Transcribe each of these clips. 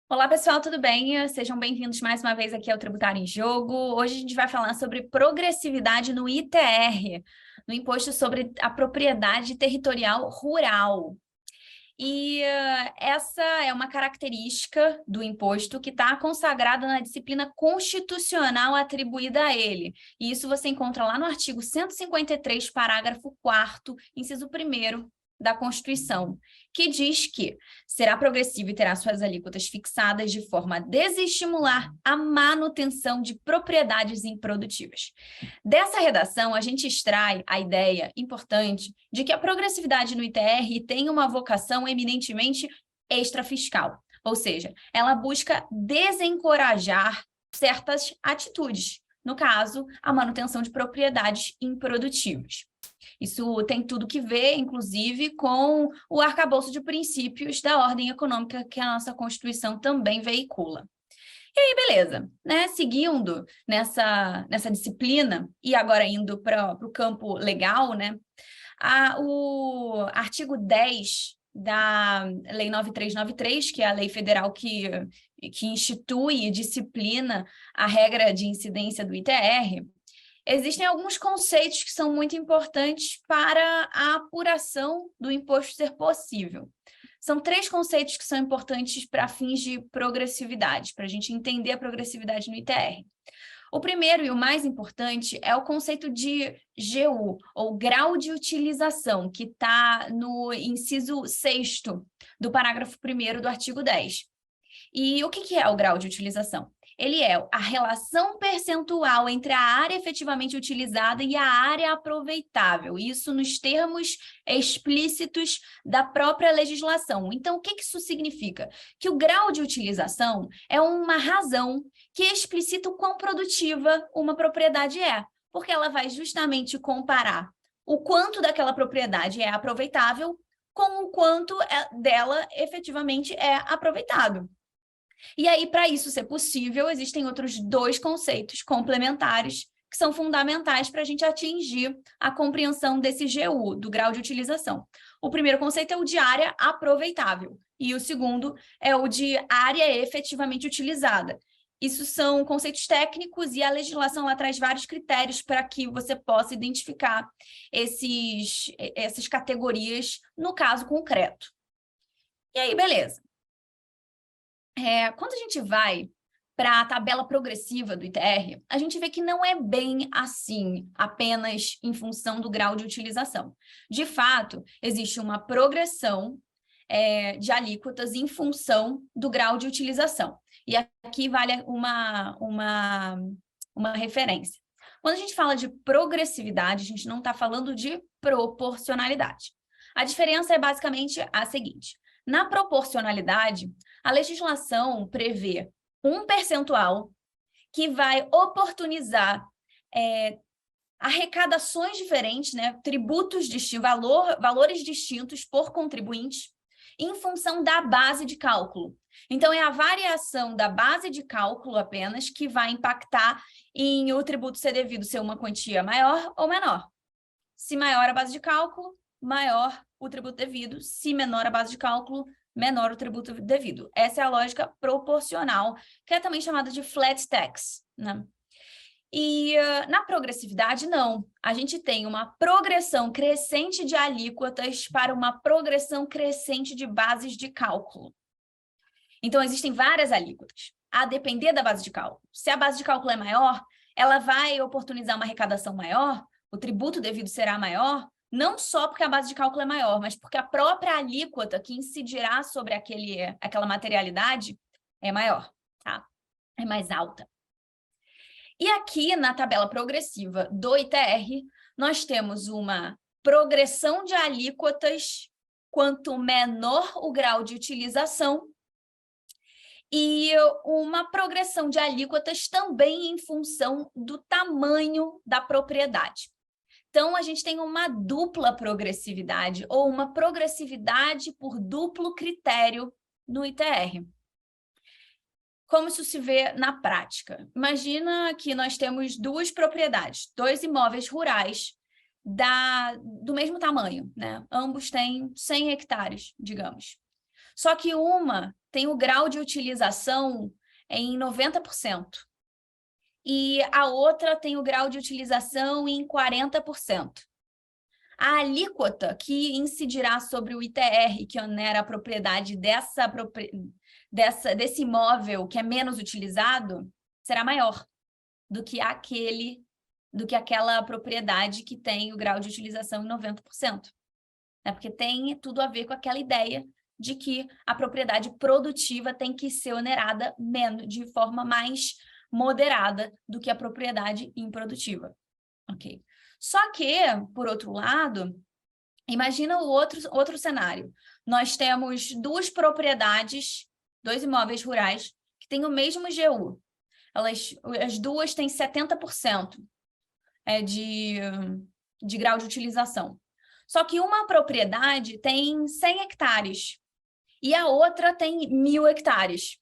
Olá, pessoal, tudo bem? Sejam bem-vindos mais uma vez aqui ao Tributário em Jogo. Hoje a gente vai falar sobre progressividade no ITR, no Imposto sobre a Propriedade Territorial Rural. Essa é uma característica do imposto que está consagrada na disciplina constitucional atribuída a ele. E isso você encontra lá no artigo 153, parágrafo 4º, inciso 1º da Constituição, que diz que será progressivo e terá suas alíquotas fixadas de forma a desestimular a manutenção de propriedades improdutivas. Dessa redação, a gente extrai a ideia importante de que a progressividade no ITR tem uma vocação eminentemente extrafiscal, ou seja, ela busca desencorajar certas atitudes, no caso, a manutenção de propriedades improdutivas. Isso tem tudo que ver, inclusive, com o arcabouço de princípios da ordem econômica que a nossa Constituição também veicula. E aí, beleza, né? Seguindo nessa disciplina, e agora indo para o campo legal, né? O artigo 10 da Lei 9393, que é a lei federal que institui e disciplina a regra de incidência do ITR, existem alguns conceitos que são muito importantes para a apuração do imposto ser possível. São 3 conceitos que são importantes para fins de progressividade, para a gente entender a progressividade no ITR. O primeiro e o mais importante é o conceito de GU, ou grau de utilização, que está no inciso 6º do parágrafo 1º do artigo 10. E o que é o grau de utilização? Ele é a relação percentual entre a área efetivamente utilizada e a área aproveitável, isso nos termos explícitos da própria legislação. Então, o que isso significa? Que o grau de utilização é uma razão que explicita o quão produtiva uma propriedade é, porque ela vai justamente comparar o quanto daquela propriedade é aproveitável com o quanto dela efetivamente é aproveitado. E aí, para isso ser possível, existem outros 2 conceitos complementares que são fundamentais para a gente atingir a compreensão desse GU, do grau de utilização. O primeiro conceito é o de área aproveitável, e o segundo é o de área efetivamente utilizada. Isso são conceitos técnicos e a legislação lá traz vários critérios para que você possa identificar essas categorias no caso concreto. E aí, beleza. Quando a gente vai para a tabela progressiva do ITR, a gente vê que não é bem assim, apenas em função do grau de utilização. De fato, existe uma progressão de alíquotas em função do grau de utilização. E aqui vale uma referência. Quando a gente fala de progressividade, a gente não está falando de proporcionalidade. A diferença é basicamente a seguinte: na proporcionalidade, a legislação prevê um percentual que vai oportunizar arrecadações diferentes, né, tributos distintos, valores distintos por contribuinte, em função da base de cálculo. Então, é a variação da base de cálculo apenas que vai impactar em o tributo ser devido ser uma quantia maior ou menor. Se maior a base de cálculo, maior o tributo devido. Se menor a base de cálculo, menor o tributo devido. Essa é a lógica proporcional, que é também chamada de flat tax, né? E na progressividade, não. A gente tem uma progressão crescente de alíquotas para uma progressão crescente de bases de cálculo. Então, existem várias alíquotas, a depender da base de cálculo. Se a base de cálculo é maior, ela vai oportunizar uma arrecadação maior, o tributo devido será maior, não só porque a base de cálculo é maior, mas porque a própria alíquota que incidirá sobre aquela materialidade é maior, tá? É mais alta. E aqui na tabela progressiva do ITR, nós temos uma progressão de alíquotas quanto menor o grau de utilização e uma progressão de alíquotas também em função do tamanho da propriedade. Então, a gente tem uma dupla progressividade, ou uma progressividade por duplo critério no ITR. Como isso se vê na prática? Imagina que nós temos 2 propriedades, 2 imóveis rurais do mesmo tamanho, né? Ambos têm 100 hectares, digamos. Só que uma tem o grau de utilização em 90%. E a outra tem o grau de utilização em 40%. A alíquota que incidirá sobre o ITR, que onera a propriedade desse imóvel que é menos utilizado, será maior do que aquela propriedade que tem o grau de utilização em 90%. Porque tem tudo a ver com aquela ideia de que a propriedade produtiva tem que ser onerada de forma mais moderada do que a propriedade improdutiva. Ok. Só que, por outro lado, imagina o outro cenário. Nós temos duas propriedades, dois imóveis rurais, que têm o mesmo GU. As duas têm 70% de grau de utilização. Só que uma propriedade tem 100 hectares e a outra tem 1.000 hectares.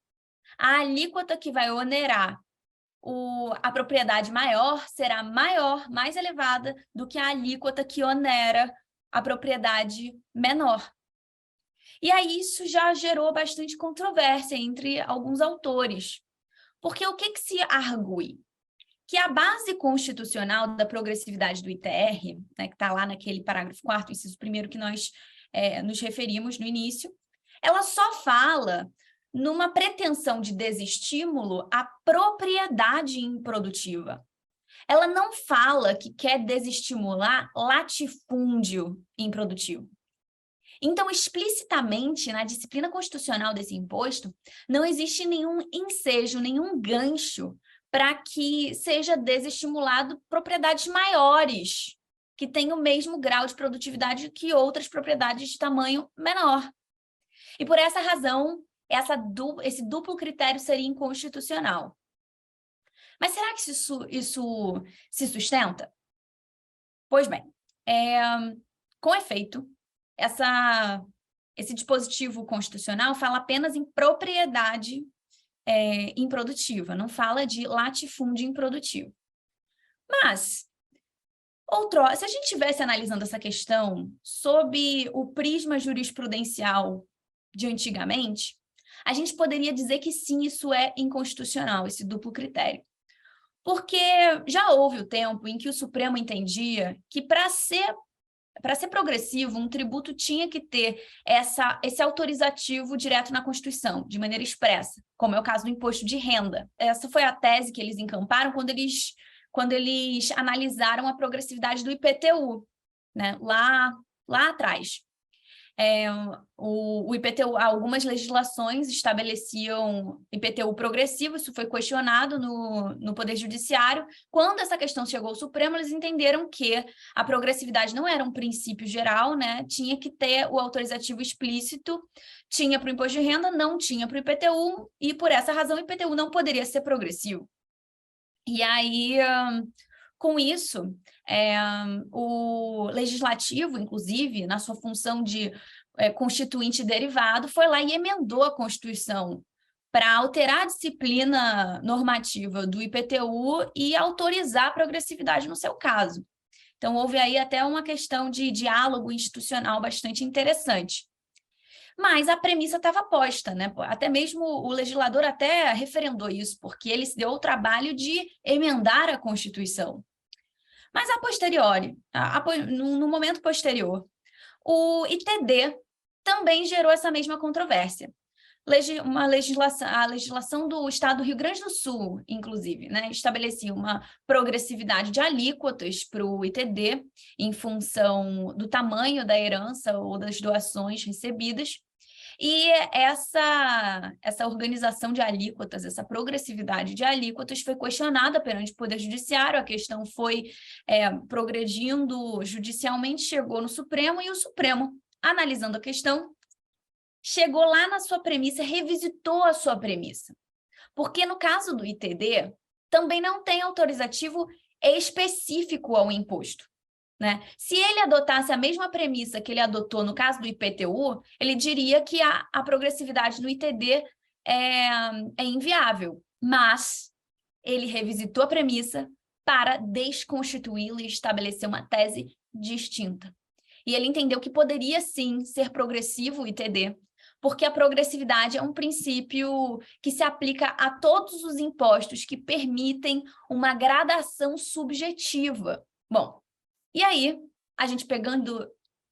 A alíquota que vai onerar a propriedade maior será mais elevada do que a alíquota que onera a propriedade menor. E aí isso já gerou bastante controvérsia entre alguns autores. Porque o que se argue? Que a base constitucional da progressividade do ITR, né, que está lá naquele parágrafo 4º, inciso 1º que nós nos referimos no início, ela só fala numa pretensão de desestímulo à propriedade improdutiva. Ela não fala que quer desestimular latifúndio improdutivo. Então, explicitamente, na disciplina constitucional desse imposto, não existe nenhum ensejo, nenhum gancho para que seja desestimulado propriedades maiores, que tenham o mesmo grau de produtividade que outras propriedades de tamanho menor. E por essa razão, esse duplo critério seria inconstitucional. Mas será que isso se sustenta? Pois bem, com efeito, esse dispositivo constitucional fala apenas em propriedade improdutiva, não fala de latifúndio improdutivo. Mas, se a gente estivesse analisando essa questão sob o prisma jurisprudencial de antigamente, a gente poderia dizer que sim, isso é inconstitucional, esse duplo critério. Porque já houve o tempo em que o Supremo entendia que para ser progressivo, um tributo tinha que ter esse autorizativo direto na Constituição, de maneira expressa, como é o caso do imposto de renda. Essa foi a tese que eles encamparam quando eles analisaram a progressividade do IPTU, né? Lá atrás. O IPTU, algumas legislações estabeleciam IPTU progressivo, isso foi questionado no Poder Judiciário. Quando essa questão chegou ao Supremo, eles entenderam que a progressividade não era um princípio geral, né? Tinha que ter o autorizativo explícito, tinha para o imposto de renda, não tinha para o IPTU, e por essa razão o IPTU não poderia ser progressivo. E aí, com isso, o legislativo, inclusive, na sua função de constituinte derivado, foi lá e emendou a Constituição para alterar a disciplina normativa do IPTU e autorizar a progressividade no seu caso. Então, houve aí até uma questão de diálogo institucional bastante interessante. Mas a premissa estava posta, né? Até mesmo o legislador até referendou isso, porque ele se deu o trabalho de emendar a Constituição. Mas a posteriori, no momento posterior, o ITD também gerou essa mesma controvérsia. A legislação do Estado do Rio Grande do Sul, inclusive, né, estabelecia uma progressividade de alíquotas para o ITD em função do tamanho da herança ou das doações recebidas. E essa organização de alíquotas, essa progressividade de alíquotas foi questionada perante o Poder Judiciário, a questão foi progredindo judicialmente, chegou no Supremo, e o Supremo, analisando a questão, chegou lá na sua premissa, revisitou a sua premissa. Porque no caso do ITD, também não tem autorizativo específico ao imposto. Né? Se ele adotasse a mesma premissa que ele adotou no caso do IPTU, ele diria que a progressividade no ITD é inviável, mas ele revisitou a premissa para desconstituí-la e estabelecer uma tese distinta. E ele entendeu que poderia sim ser progressivo o ITD, porque a progressividade é um princípio que se aplica a todos os impostos que permitem uma gradação subjetiva. Bom, e aí,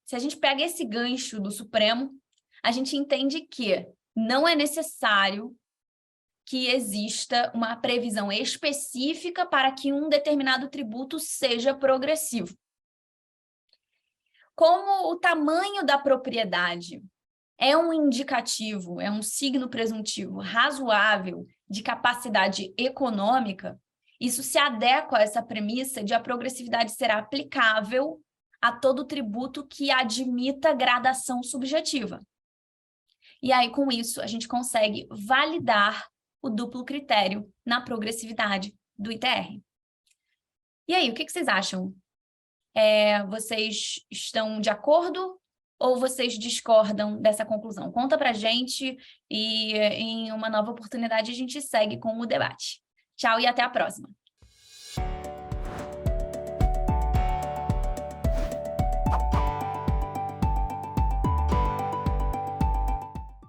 se a gente pega esse gancho do Supremo, a gente entende que não é necessário que exista uma previsão específica para que um determinado tributo seja progressivo. Como o tamanho da propriedade é um indicativo, é um signo presuntivo razoável de capacidade econômica, isso se adequa a essa premissa de a progressividade será aplicável a todo tributo que admita gradação subjetiva. E aí, com isso, a gente consegue validar o duplo critério na progressividade do ITR. E aí, o que vocês acham? Vocês estão de acordo ou vocês discordam dessa conclusão? Conta pra gente e em uma nova oportunidade a gente segue com o debate. Tchau e até a próxima.